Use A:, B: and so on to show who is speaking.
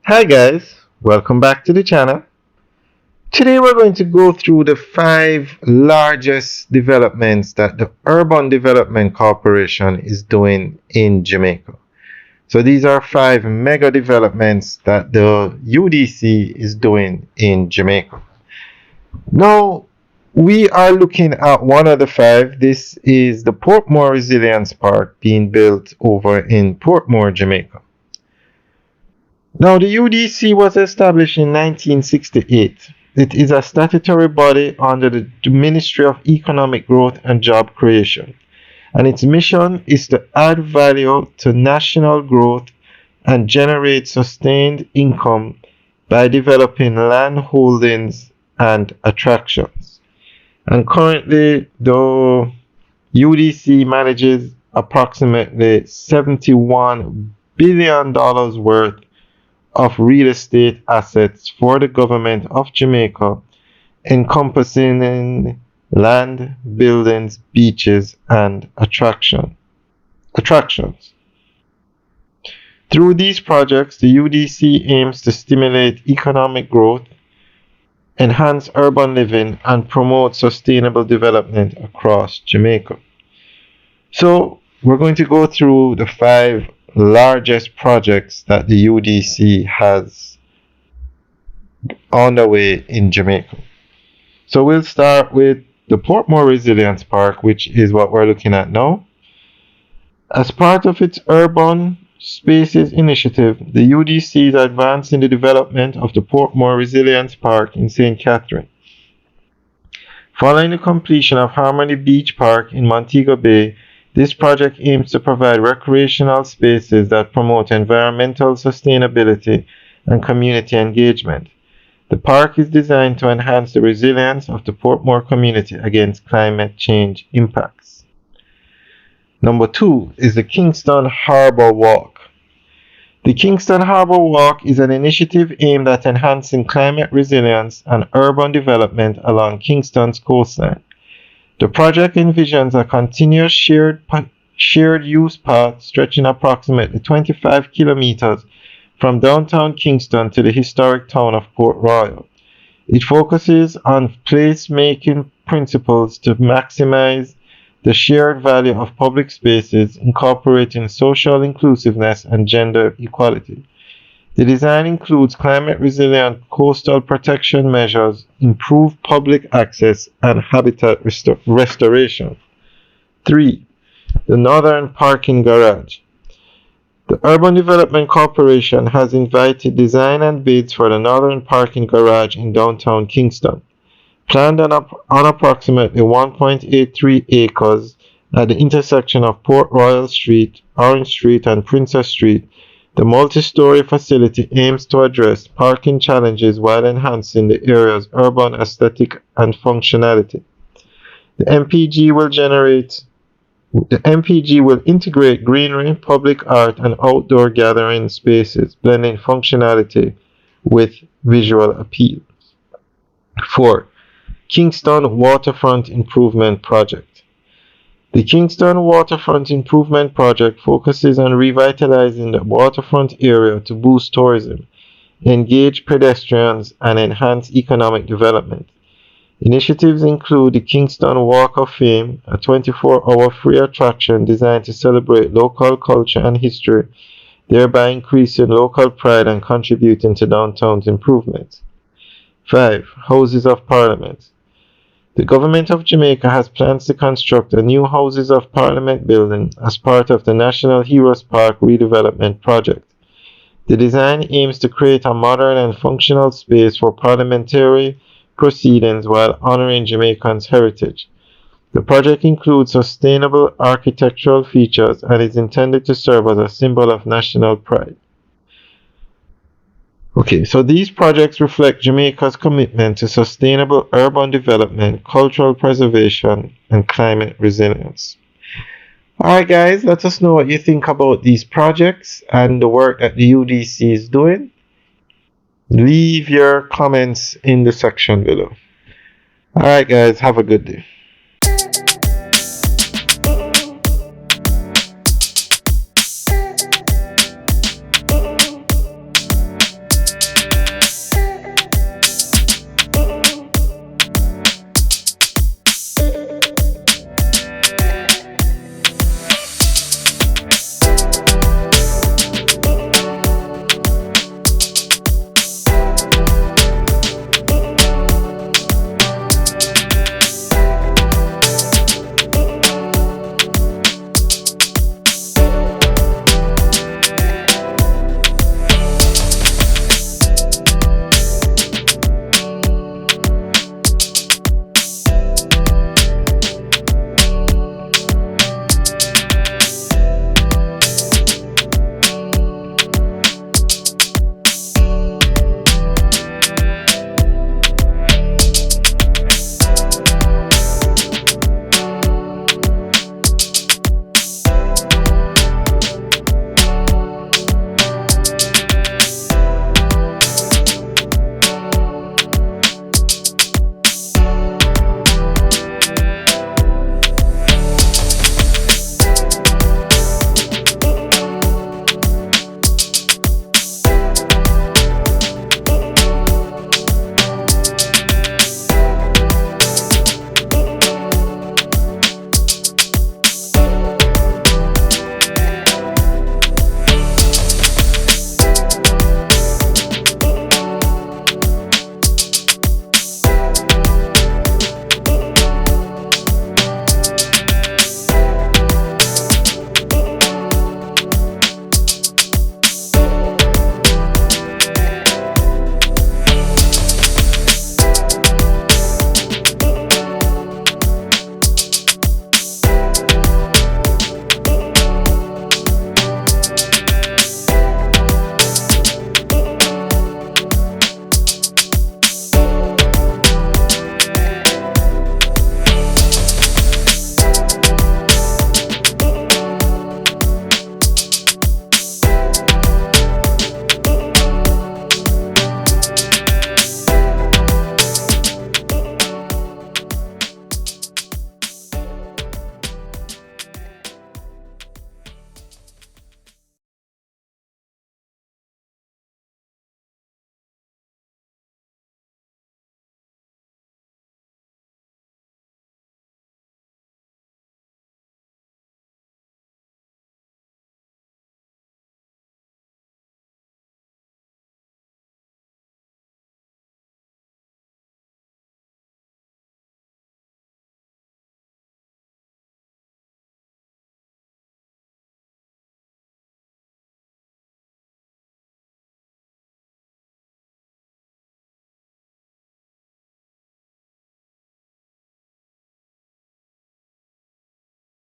A: Hi guys, welcome back to the channel. Today we're going to go through the 5 largest developments that the Urban Development Corporation is doing in Jamaica. So these are 5 mega developments that the UDC is doing in Jamaica. Now we are looking at one of the 5. This is the Portmore Resilience Park being built over in Portmore, Jamaica. Now, the UDC was established in 1968. It is a statutory body under the Ministry of Economic Growth and Job Creation, and its mission is to add value to national growth and generate sustained income by developing land holdings and attractions. And currently, the UDC manages approximately $71 billion worth of real estate assets for the government of Jamaica, encompassing land, buildings, beaches, and attractions. Through these projects, the UDC aims to stimulate economic growth, enhance urban living, and promote sustainable development across Jamaica. So, we're going to go through the 5 largest projects that the UDC has on the way in Jamaica. So we'll start with the Portmore Resilience Park, which is what we're looking at now. As part of its Urban Spaces Initiative, the UDC is advancing the development of the Portmore Resilience Park in St. Catherine. Following the completion of Harmony Beach Park in Montego Bay, this project aims to provide recreational spaces that promote environmental sustainability and community engagement. The park is designed to enhance the resilience of the Portmore community against climate change impacts. Number 2 is the Kingston Harbour Walk. The Kingston Harbour Walk is an initiative aimed at enhancing climate resilience and urban development along Kingston's coastline. The project envisions a continuous shared use path stretching approximately 25 kilometers from downtown Kingston to the historic town of Port Royal. It focuses on place-making principles to maximize the shared value of public spaces, incorporating social inclusiveness and gender equality. The design includes climate-resilient coastal protection measures, improved public access, and habitat restoration. 3. The Northern Parking Garage. The Urban Development Corporation has invited design and bids for the Northern Parking Garage in downtown Kingston. Planned on approximately 1.83 acres at the intersection of Port Royal Street, Orange Street, and Princess Street, the multi-story facility aims to address parking challenges while enhancing the area's urban aesthetic and functionality. The MPG will integrate greenery, public art, and outdoor gathering spaces, blending functionality with visual appeal. 4. Kingston Waterfront Improvement Project. The Kingston Waterfront Improvement Project focuses on revitalizing the waterfront area to boost tourism, engage pedestrians, and enhance economic development. Initiatives include the Kingston Walk of Fame, a 24-hour free attraction designed to celebrate local culture and history, thereby increasing local pride and contributing to downtown's improvement. 5. Houses of Parliament. The Government of Jamaica has plans to construct a new Houses of Parliament building as part of the National Heroes Park redevelopment project. The design aims to create a modern and functional space for parliamentary proceedings while honoring Jamaicans' heritage. The project includes sustainable architectural features and is intended to serve as a symbol of national pride. Okay, so these projects reflect Jamaica's commitment to sustainable urban development, cultural preservation, and climate resilience. Alright guys, let us know what you think about these projects and the work that the UDC is doing. Leave your comments in the section below. Alright guys, have a good day.